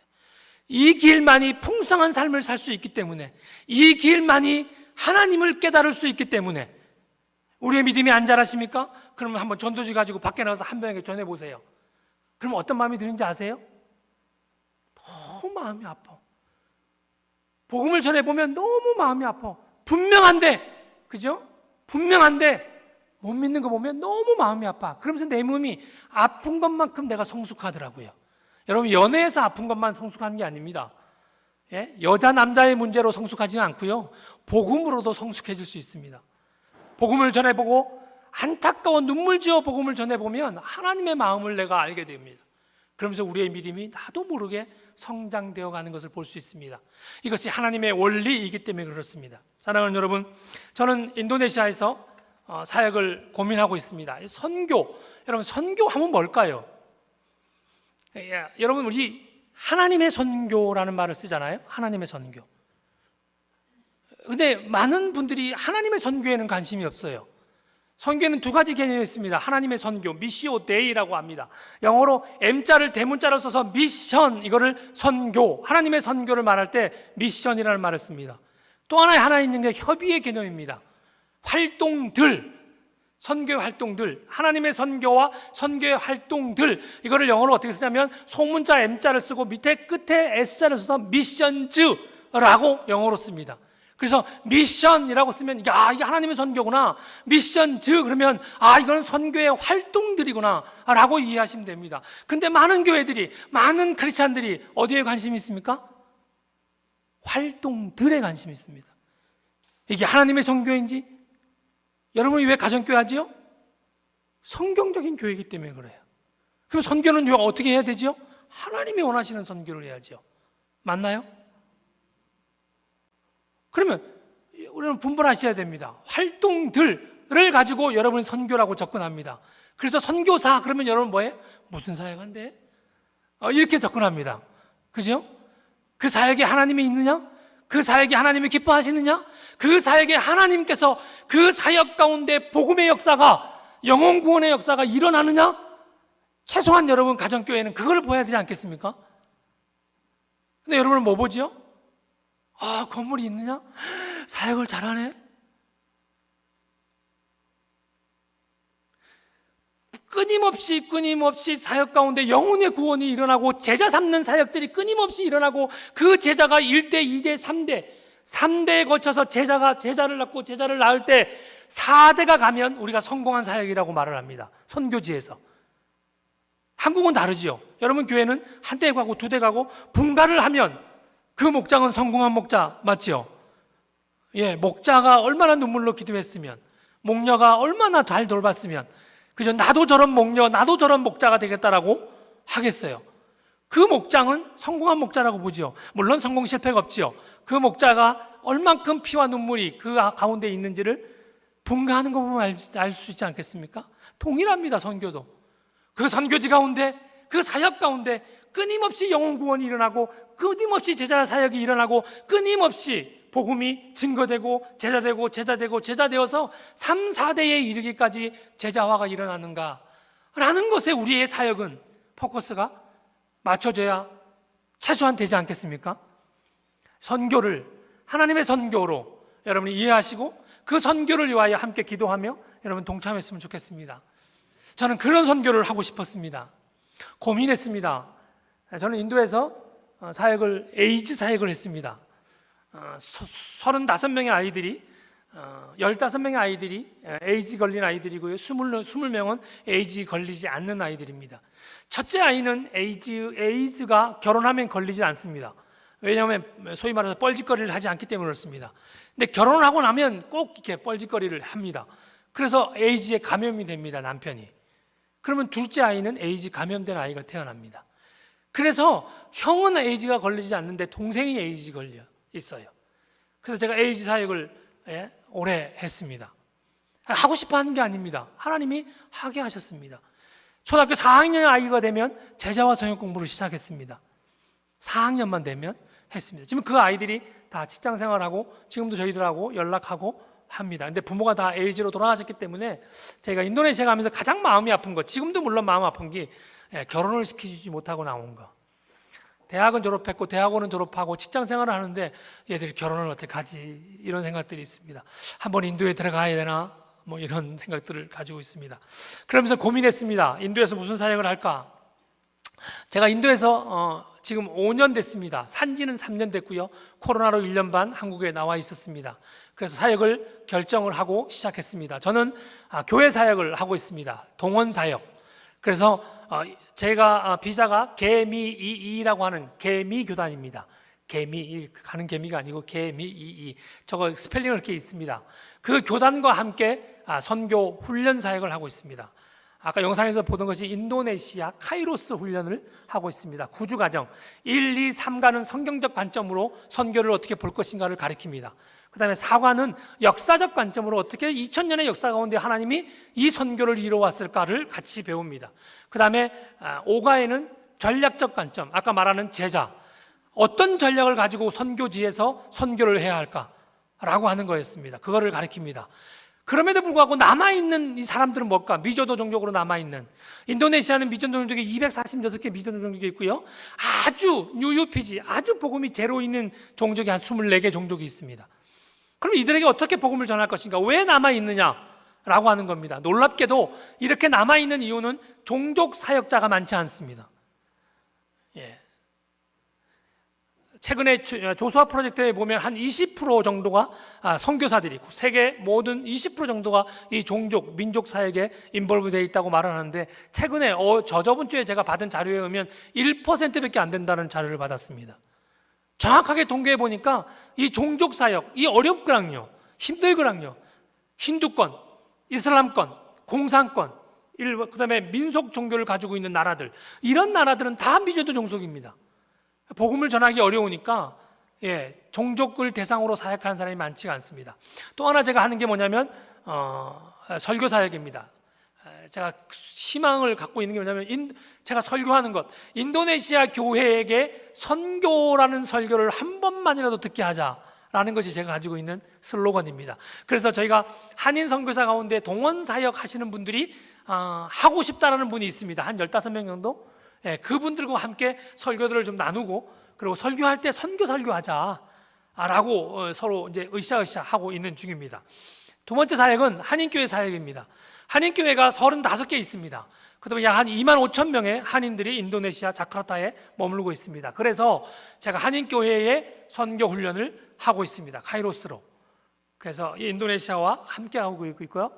Speaker 1: 이 길만이 풍성한 삶을 살 수 있기 때문에, 이 길만이 하나님을 깨달을 수 있기 때문에. 우리의 믿음이 안 자라십니까? 그러면 한번 전도지 가지고 밖에 나가서 한 명에게 전해보세요. 그럼 어떤 마음이 드는지 아세요? 너무 마음이 아파. 복음을 전해보면 너무 마음이 아파. 분명한데, 그죠? 분명한데 못 믿는 거 보면 너무 마음이 아파. 그러면서 내 몸이 아픈 것만큼 내가 성숙하더라고요. 여러분, 연애에서 아픈 것만 성숙하는 게 아닙니다. 예? 여자 남자의 문제로 성숙하지는 않고요, 복음으로도 성숙해질 수 있습니다. 복음을 전해보고 안타까워 눈물 지어 복음을 전해보면 하나님의 마음을 내가 알게 됩니다. 그러면서 우리의 믿음이 나도 모르게 성장되어 가는 것을 볼 수 있습니다. 이것이 하나님의 원리이기 때문에 그렇습니다. 사랑하는 여러분, 저는 인도네시아에서 사역을 고민하고 있습니다. 선교, 여러분, 선교하면 뭘까요? 여러분, 우리 하나님의 선교라는 말을 쓰잖아요. 하나님의 선교. 근데 많은 분들이 하나님의 선교에는 관심이 없어요. 선교에는 두 가지 개념이 있습니다. 하나님의 선교, 미시오 데이라고 합니다. 영어로 M자를 대문자로 써서 미션, 이거를 선교, 하나님의 선교를 말할 때 미션이라는 말을 씁니다. 또 하나 있는 게 협의의 개념입니다. 활동들, 선교의 활동들, 하나님의 선교와 선교의 활동들, 이거를 영어로 어떻게 쓰냐면 소문자 M자를 쓰고 밑에 끝에 S자를 써서 미션즈라고 영어로 씁니다. 그래서 미션이라고 쓰면 이게 하나님의 선교구나. 미션즈 그러면 이건 선교의 활동들이구나 라고 이해하시면 됩니다. 근데 많은 교회들이, 많은 크리스찬들이 어디에 관심이 있습니까? 활동들에 관심이 있습니다. 이게 하나님의 선교인지? 여러분이 왜 가정교회 하지요? 성경적인 교회이기 때문에 그래요. 그럼 선교는 어떻게 해야 되죠? 하나님이 원하시는 선교를 해야죠. 맞나요? 그러면 우리는 분별하셔야 됩니다. 활동들을 가지고 여러분이 선교라고 접근합니다. 그래서 선교사 그러면 여러분 뭐예요? 무슨 사역한대? 이렇게 접근합니다. 그죠? 그 사역에 하나님이 있느냐? 그 사역에 하나님이 기뻐하시느냐? 그 사역에 하나님께서 그 사역 가운데 복음의 역사가, 영혼 구원의 역사가 일어나느냐? 최소한 여러분 가정교회는 그걸 보여야 되지 않겠습니까? 근데 여러분은 뭐 보죠? 건물이 있느냐? 사역을 잘하네? 끊임없이 사역 가운데 영혼의 구원이 일어나고 제자 삼는 사역들이 끊임없이 일어나고 그 제자가 1대, 2대, 3대에 거쳐서 제자를 낳고 제자를 낳을 때 4대가 가면 우리가 성공한 사역이라고 말을 합니다. 선교지에서. 한국은 다르지요. 여러분 교회는 한 대 가고 두 대 가고 분가를 하면 그 목장은 성공한 목자 맞죠? 예, 목자가 얼마나 눈물로 기도했으면, 목녀가 얼마나 잘 돌봤으면, 그죠? 나도 저런 목녀, 나도 저런 목자가 되겠다라고 하겠어요. 그 목장은 성공한 목자라고 보죠. 물론 성공 실패가 없지요. 그 목자가 얼만큼 피와 눈물이 그 가운데 있는지를 분가하는 거 보면 알 수 있지 않겠습니까? 동일합니다, 선교도. 그 선교지 가운데, 그 사역 가운데 끊임없이 영혼 구원이 일어나고 끊임없이 제자 사역이 일어나고 끊임없이 복음이 증거되고 제자되어서 3, 4대에 이르기까지 제자화가 일어나는가 라는 것에 우리의 사역은 포커스가 맞춰져야 최소한 되지 않겠습니까? 선교를 하나님의 선교로 여러분이 이해하시고 그 선교를 위하여 함께 기도하며 여러분 동참했으면 좋겠습니다. 저는 그런 선교를 하고 싶었습니다. 고민했습니다. 저는 인도에서 에이즈 사역을 했습니다. 35명의 아이들이 15명의 아이들이 에이즈 걸린 아이들이고요. 20명은 에이즈 걸리지 않는 아이들입니다. 첫째 아이는 에이즈가 결혼하면 걸리지 않습니다. 왜냐하면 소위 말해서 뻘짓거리를 하지 않기 때문에 그렇습니다. 근데 결혼을 하고 나면 꼭 이렇게 뻘짓거리를 합니다. 그래서 에이즈에 감염이 됩니다, 남편이. 그러면 둘째 아이는 에이즈 감염된 아이가 태어납니다. 그래서 형은 에이즈가 걸리지 않는데 동생이 에이즈 걸려 있어요. 그래서 제가 에이즈 사역을 오래 했습니다. 하고 싶어 하는 게 아닙니다. 하나님이 하게 하셨습니다. 초등학교 4학년 아이가 되면 제자와 성역 공부를 시작했습니다. 4학년만 되면 했습니다. 지금 그 아이들이 다 직장 생활하고 지금도 저희들하고 연락하고 합니다. 근데 부모가 다 에이즈로 돌아가셨기 때문에 제가 인도네시아 가면서 가장 마음이 아픈 거, 지금도 물론 마음 아픈 게 결혼을 시켜주지 못하고 나온 거. 대학은 졸업했고 대학원은 졸업하고 직장 생활을 하는데 얘들이 결혼을 어떻게 하지? 이런 생각들이 있습니다. 한번 인도에 들어가야 되나? 뭐 이런 생각들을 가지고 있습니다. 그러면서 고민했습니다. 인도에서 무슨 사역을 할까? 제가 인도에서 지금 5년 됐습니다. 산지는 3년 됐고요. 코로나로 1년 반 한국에 나와 있었습니다. 그래서 사역을 결정을 하고 시작했습니다. 저는 교회 사역을 하고 있습니다. 동원 사역. 그래서 제가 비자가 개미이이라고 하는 개미교단입니다. 개미, 가는 개미가 아니고 개미이이. 저거 스펠링을 이렇게 있습니다. 그 교단과 함께 선교 훈련 사역을 하고 있습니다. 아까 영상에서 보던 것이 인도네시아 카이로스 훈련을 하고 있습니다. 9주 과정 1, 2, 3과는 성경적 관점으로 선교를 어떻게 볼 것인가를 가르칩니다. 그 다음에 4과는 역사적 관점으로 어떻게 2000년의 역사 가운데 하나님이 이 선교를 이루어왔을까를 같이 배웁니다. 그 다음에 5과에는 전략적 관점, 아까 말하는 제자, 어떤 전략을 가지고 선교지에서 선교를 해야 할까라고 하는 거였습니다. 그거를 가르칩니다. 그럼에도 불구하고 남아있는 이 사람들은 뭘까? 미전도 종족으로 남아있는, 인도네시아는 미전도 종족이 246개 미전도 종족이 있고요, 아주 뉴유피지, 아주 복음이 제로 있는 종족이 한 24개 종족이 있습니다. 그럼 이들에게 어떻게 복음을 전할 것인가? 왜 남아있느냐라고 하는 겁니다. 놀랍게도 이렇게 남아있는 이유는 종족 사역자가 많지 않습니다. 최근에 조수아 프로젝트에 보면 한 20% 정도가 선교사들이, 세계 모든 20% 정도가 이 종족, 민족 사역에 인볼브 되어 있다고 말을 하는데, 최근에 저번 주에 제가 받은 자료에 의하면 1%밖에 안 된다는 자료를 받았습니다. 정확하게 통계해 보니까 이 종족 사역, 이 어렵거든요. 힘들거든요. 힌두권, 이슬람권, 공산권, 그 다음에 민속 종교를 가지고 있는 나라들, 이런 나라들은 다 미전도 종족입니다. 복음을 전하기 어려우니까 종족을 대상으로 사역하는 사람이 많지가 않습니다. 또 하나 제가 하는 게 뭐냐면 설교 사역입니다. 제가 희망을 갖고 있는 게 뭐냐면 제가 설교하는 것, 인도네시아 교회에게 선교라는 설교를 한 번만이라도 듣게 하자라는 것이 제가 가지고 있는 슬로건입니다. 그래서 저희가 한인 선교사 가운데 동원 사역 하시는 분들이 하고 싶다라는 분이 있습니다. 한 15명 정도. 그분들과 함께 설교들을 좀 나누고, 그리고 설교할 때 선교 설교하자라고 서로 이제 으쌰으쌰 하고 있는 중입니다. 두 번째 사역은 한인교회 사역입니다. 한인교회가 35개 있습니다. 그다음에 약 한 2만 5천 명의 한인들이 인도네시아 자카르타에 머물고 있습니다. 그래서 제가 한인교회의 선교 훈련을 하고 있습니다. 카이로스로. 그래서 인도네시아와 함께 하고 있고요.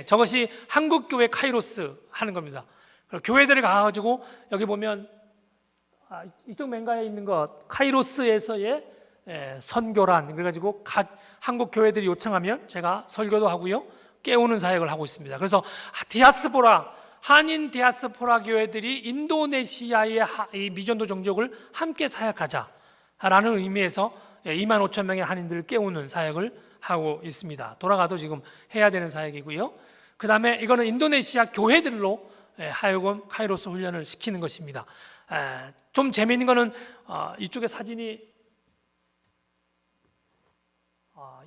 Speaker 1: 저것이 한국교회 카이로스 하는 겁니다. 교회들을 가가지고 여기 보면 이쪽 맨가에 있는 것 카이로스에서의 선교란, 그래가지고 한국 교회들이 요청하면 제가 설교도 하고요, 깨우는 사역을 하고 있습니다. 그래서 한인 디아스포라 교회들이 인도네시아의 이 미전도 종족을 함께 사역하자라는 의미에서 2만 5천 명의 한인들을 깨우는 사역을 하고 있습니다. 돌아가도 지금 해야 되는 사역이고요. 그 다음에 이거는 인도네시아 교회들로 하여금 카이로스 훈련을 시키는 것입니다. 좀 재미있는 거는 이쪽에 사진이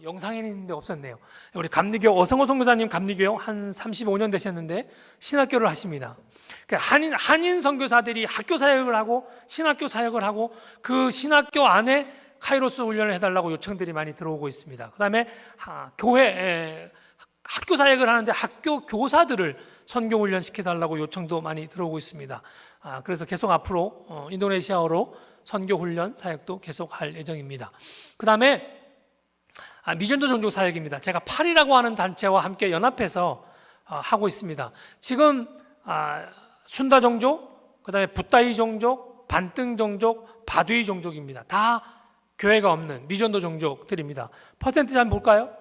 Speaker 1: 영상에는 있는데 없었네요. 우리 감리교 어성호 선교사님, 감리교 한 35년 되셨는데 신학교를 하십니다. 한인 선교사들이 학교 사역을 하고 신학교 사역을 하고, 그 신학교 안에 카이로스 훈련을 해달라고 요청들이 많이 들어오고 있습니다. 그 다음에 교회 학교 사역을 하는데 학교 교사들을 선교 훈련 시켜달라고 요청도 많이 들어오고 있습니다. 그래서 계속 앞으로 인도네시아어로 선교 훈련 사역도 계속 할 예정입니다. 그 다음에 미전도 종족 사역입니다. 제가 팔이라고 하는 단체와 함께 연합해서 하고 있습니다. 지금 순다 종족, 그 다음에 붓다이 종족, 반등 종족, 바두이 종족입니다. 다 교회가 없는 미전도 종족들입니다. 퍼센티지 한번 볼까요?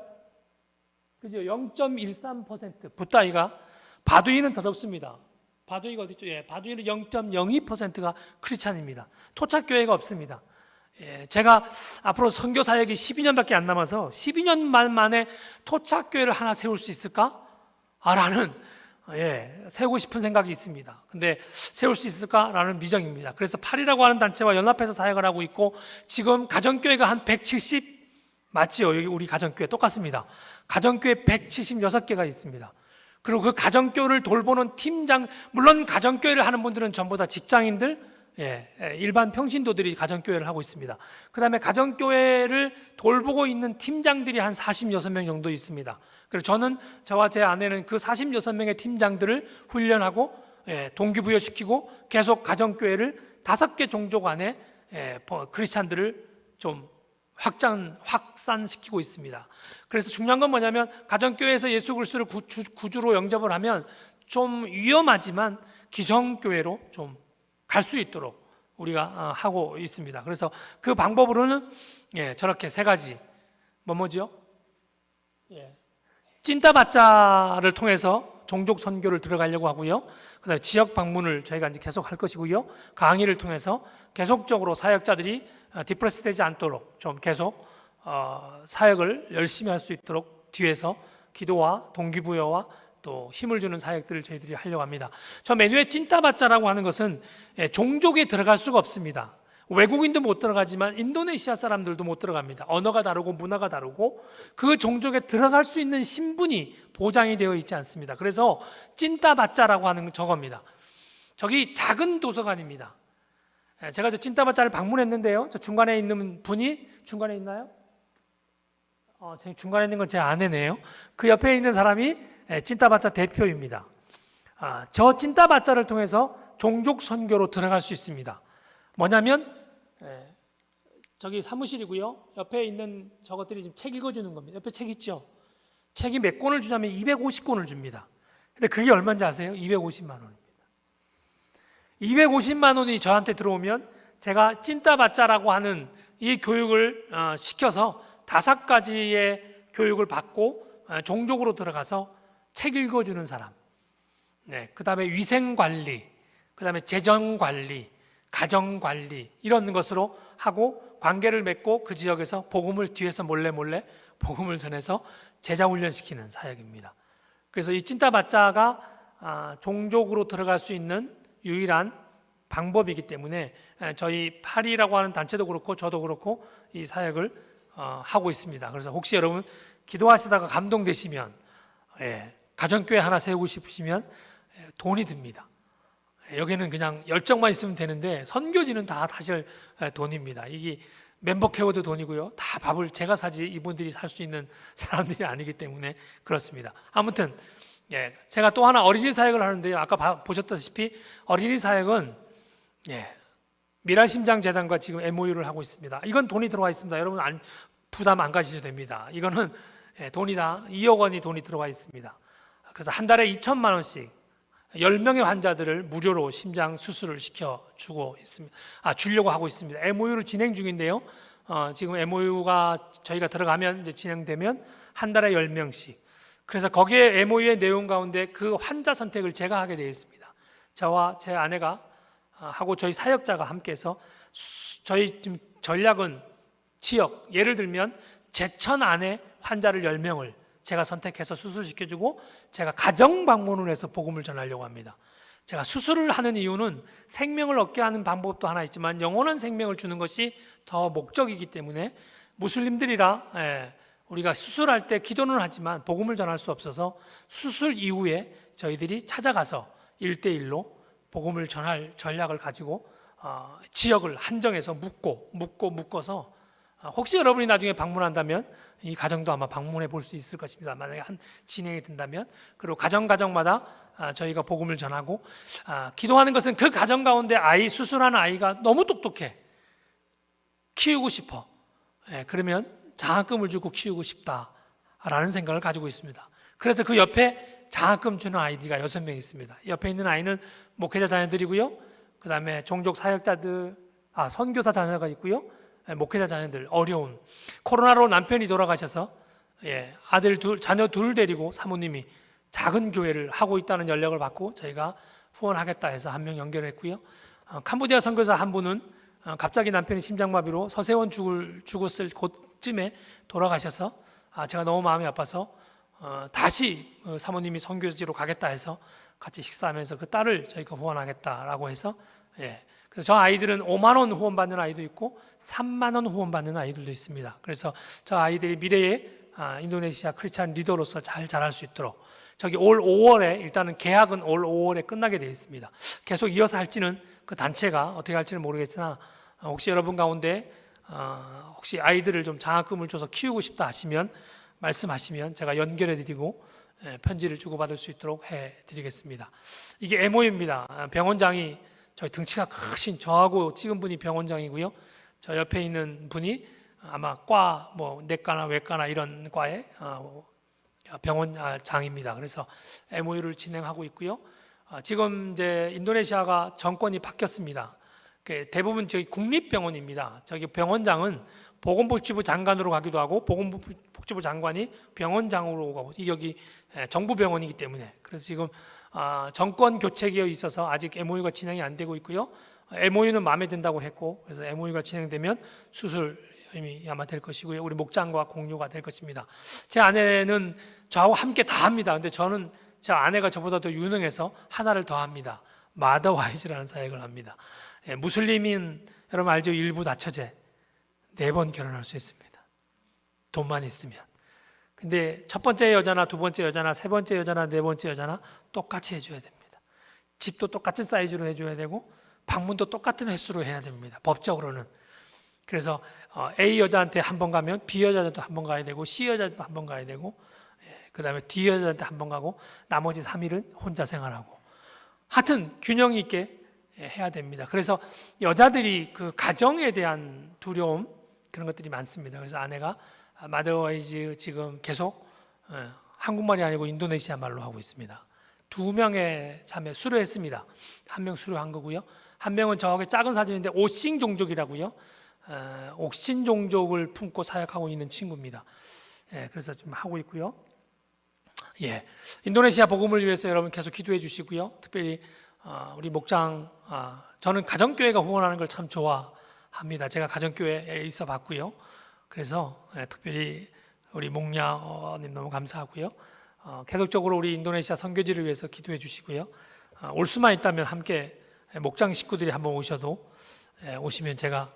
Speaker 1: 그죠? 0.13%. 붓다이가, 바두이는 더 적습니다. 바두이가 어디 있죠? 바두이는 0.02%가 크리스찬입니다. 토착교회가 없습니다. 제가 앞으로 선교 사역이 12년밖에 안 남아서 12년 만에 토착교회를 하나 세울 수 있을까? 라는 세우고 싶은 생각이 있습니다. 근데 세울 수 있을까라는 미정입니다. 그래서 팔이라고 하는 단체와 연합해서 사역을 하고 있고, 지금 가정교회가 한 170 맞지요? 여기 우리 가정교회 똑같습니다. 가정교회 176개가 있습니다. 그리고 그 가정교회를 돌보는 팀장, 물론 가정교회를 하는 분들은 전부 다 직장인들, 일반 평신도들이 가정교회를 하고 있습니다. 그 다음에 가정교회를 돌보고 있는 팀장들이 한 46명 정도 있습니다. 그래서 저는 저와 제 아내는 그 46명의 팀장들을 훈련하고 동기부여시키고 계속 가정교회를 5개 종족 안에 크리스찬들을 좀 확산시키고 있습니다. 그래서 중요한 건 뭐냐면 가정교회에서 예수 그리스도를 구주로 영접을 하면 좀 위험하지만 기성교회로 좀 갈 수 있도록 우리가 하고 있습니다. 그래서 그 방법으로는 저렇게 3가지 뭐죠? 찐따바짜를 통해서 종족 선교를 들어가려고 하고요. 그다음에 지역 방문을 저희가 이제 계속 할 것이고요. 강의를 통해서 계속적으로 사역자들이 디프레스되지 않도록 좀 계속 사역을 열심히 할 수 있도록 뒤에서 기도와 동기부여와 또 힘을 주는 사역들을 저희들이 하려고 합니다. 저 메뉴에 찐따바짜라고 하는 것은 종족에 들어갈 수가 없습니다. 외국인도 못 들어가지만 인도네시아 사람들도 못 들어갑니다. 언어가 다르고 문화가 다르고 그 종족에 들어갈 수 있는 신분이 보장이 되어 있지 않습니다. 그래서 찐따바짜라고 하는 저겁니다. 저기 작은 도서관입니다. 제가 저 찐따바짜를 방문했는데요. 저 중간에 있는 분이 중간에 있나요? 중간에 있는 건 제 아내네요. 그 옆에 있는 사람이 찐따바짜 대표입니다. 저 찐따바짜를 통해서 종족 선교로 들어갈 수 있습니다. 뭐냐면 저기 사무실이고요. 옆에 있는 저것들이 지금 책 읽어주는 겁니다. 옆에 책 있죠? 책이 몇 권을 주냐면 250권을 줍니다. 근데 그게 얼마인지 아세요? 250만 원입니다. 250만 원이 저한테 들어오면 제가 찐따바짜라고 하는 이 교육을 시켜서 5가지의 교육을 받고 종족으로 들어가서 책 읽어주는 사람, 그 다음에 위생관리, 그 다음에 재정관리, 가정관리 이런 것으로 하고 관계를 맺고 그 지역에서 복음을 뒤에서 몰래 복음을 전해서 제자훈련시키는 사역입니다. 그래서 이 찐따바짜가 종족으로 들어갈 수 있는 유일한 방법이기 때문에 저희 파리라고 하는 단체도 그렇고 저도 그렇고 이 사역을 하고 있습니다. 그래서 혹시 여러분 기도하시다가 감동되시면 가정교회 하나 세우고 싶으시면 돈이 듭니다. 여기는 그냥 열정만 있으면 되는데 선교지는 다 사실 돈입니다. 이게 멤버 케어도 돈이고요. 다 밥을 제가 사지 이분들이 살 수 있는 사람들이 아니기 때문에 그렇습니다. 아무튼 제가 또 하나 어린이 사역을 하는데요. 아까 보셨다시피 어린이 사역은 미라심장재단과 지금 MOU를 하고 있습니다. 이건 돈이 들어와 있습니다. 여러분 부담 안 가지셔도 됩니다. 이거는 돈이 다 2억 원이 돈이 들어와 있습니다. 그래서 한 달에 2천만 원씩 10명의 환자들을 무료로 심장 수술을 시켜주고 있습니다. 주려고 하고 있습니다. MOU를 진행 중인데요. 지금 MOU가 저희가 들어가면 이제 진행되면 한 달에 10명씩. 그래서 거기에 MOU의 내용 가운데 그 환자 선택을 제가 하게 되어 있습니다. 저와 제 아내가 하고 저희 사역자가 함께해서 저희 지금 전략은 지역, 예를 들면 제천 안에 환자를 10명을 제가 선택해서 수술시켜주고 제가 가정 방문을 해서 복음을 전하려고 합니다. 제가 수술을 하는 이유는 생명을 얻게 하는 방법도 하나 있지만 영원한 생명을 주는 것이 더 목적이기 때문에 무슬림들이라 우리가 수술할 때 기도는 하지만 복음을 전할 수 없어서 수술 이후에 저희들이 찾아가서 1대1로 복음을 전할 전략을 가지고 지역을 한정해서 묶어서 혹시 여러분이 나중에 방문한다면 이 가정도 아마 방문해 볼 수 있을 것입니다. 만약에 진행이 된다면. 그리고 가정마다 저희가 복음을 전하고 기도하는 것은 그 가정 가운데 수술하는 아이가 너무 똑똑해 키우고 싶어. 그러면 장학금을 주고 키우고 싶다라는 생각을 가지고 있습니다. 그래서 그 옆에 장학금 주는 아이디가 6명 있습니다. 옆에 있는 아이는 목회자 자녀들이고요. 그 다음에 종족 사역자들, 선교사 자녀가 있고요. 목회자 자녀들 어려운 코로나로 남편이 돌아가셔서 자녀 둘 데리고 사모님이 작은 교회를 하고 있다는 연락을 받고 저희가 후원하겠다 해서 한 명 연결했고요. 캄보디아 선교사 한 분은 갑자기 남편이 심장마비로 서세원 죽었을 그쯤에 돌아가셔서 제가 너무 마음이 아파서 다시 사모님이 선교지로 가겠다 해서 같이 식사하면서 그 딸을 저희가 후원하겠다라고 해서 그래서 저 아이들은 5만 원 후원받는 아이도 있고 3만 원 후원받는 아이들도 있습니다. 그래서 저 아이들이 미래에 인도네시아 크리스찬 리더로서 잘 자랄 수 있도록 저기 올 5월에 일단은 계약은 올 5월에 끝나게 되어 있습니다. 계속 이어서 할지는 그 단체가 어떻게 할지는 모르겠으나 혹시 여러분 가운데 혹시 아이들을 좀 장학금을 줘서 키우고 싶다 하시면 말씀하시면 제가 연결해 드리고 편지를 주고받을 수 있도록 해 드리겠습니다. 이게 MOU입니다. 병원장이 저희 등치가 크신 저하고 찍은 분이 병원장이고요. 저 옆에 있는 분이 아마 뭐 내과나 외과나 이런 과의 병원장입니다. 그래서 MOU를 진행하고 있고요. 지금 이제 인도네시아가 정권이 바뀌었습니다. 대부분 저희 국립병원입니다. 저기 병원장은 보건복지부 장관으로 가기도 하고 보건복지부 장관이 병원장으로 가고 여기 정부 병원이기 때문에 그래서 지금 정권 교체기에 있어서 아직 MOU가 진행이 안 되고 있고요. MOU는 마음에 든다고 했고 그래서 MOU가 진행되면 수술이 아마 될 것이고요. 우리 목장과 공유가 될 것입니다. 제 아내는 저하고 함께 다 합니다. 근데 저는 제 아내가 저보다 더 유능해서 하나를 더 합니다. 마더와이즈라는 사역을 합니다. 무슬림인 여러분 알죠? 일부 다처제 4번 결혼할 수 있습니다. 돈만 있으면. 근데 첫 번째 여자나 두 번째 여자나 세 번째 여자나 네 번째 여자나 똑같이 해줘야 됩니다. 집도 똑같은 사이즈로 해줘야 되고 방문도 똑같은 횟수로 해야 됩니다. 법적으로는. 그래서 A 여자한테 한 번 가면 B 여자한테 한 번 가야 되고 C 여자한테 한 번 가야 되고 그 다음에 D 여자한테 한 번 가고 나머지 3일은 혼자 생활하고 하여튼 균형 있게 해야 됩니다. 그래서 여자들이 그 가정에 대한 두려움 그런 것들이 많습니다. 그래서 아내가 마더와이즈 지금 계속 한국말이 아니고 인도네시아 말로 하고 있습니다. 2명의 자매 수료했습니다. 1명 수료한 거고요. 1명은 저하고 작은 사진인데 오싱 종족이라고요. 옥신 종족을 품고 사역하고 있는 친구입니다. 그래서 지금 하고 있고요. 인도네시아 복음을 위해서 여러분 계속 기도해 주시고요. 특별히 우리 목장 저는 가정교회가 후원하는 걸 참 좋아합니다. 제가 가정교회에 있어 봤고요. 그래서 특별히 우리 목야님 너무 감사하고요. 계속적으로 우리 인도네시아 선교지를 위해서 기도해 주시고요. 올 수만 있다면 함께 목장 식구들이 한번 오시면 제가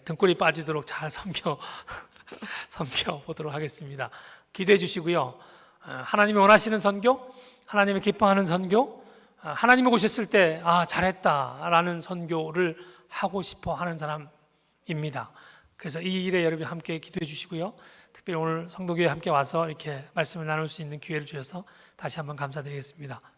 Speaker 1: 등골이 빠지도록 잘 섬겨 보도록 하겠습니다. 기도해 주시고요. 하나님이 원하시는 선교, 하나님이 기뻐하는 선교, 하나님이 오셨을 때 잘했다라는 선교를 하고 싶어 하는 사람입니다. 그래서 이 일에 여러분이 함께 기도해 주시고요. 특별히 오늘 성도교회 함께 와서 이렇게 말씀을 나눌 수 있는 기회를 주셔서 다시 한번 감사드리겠습니다.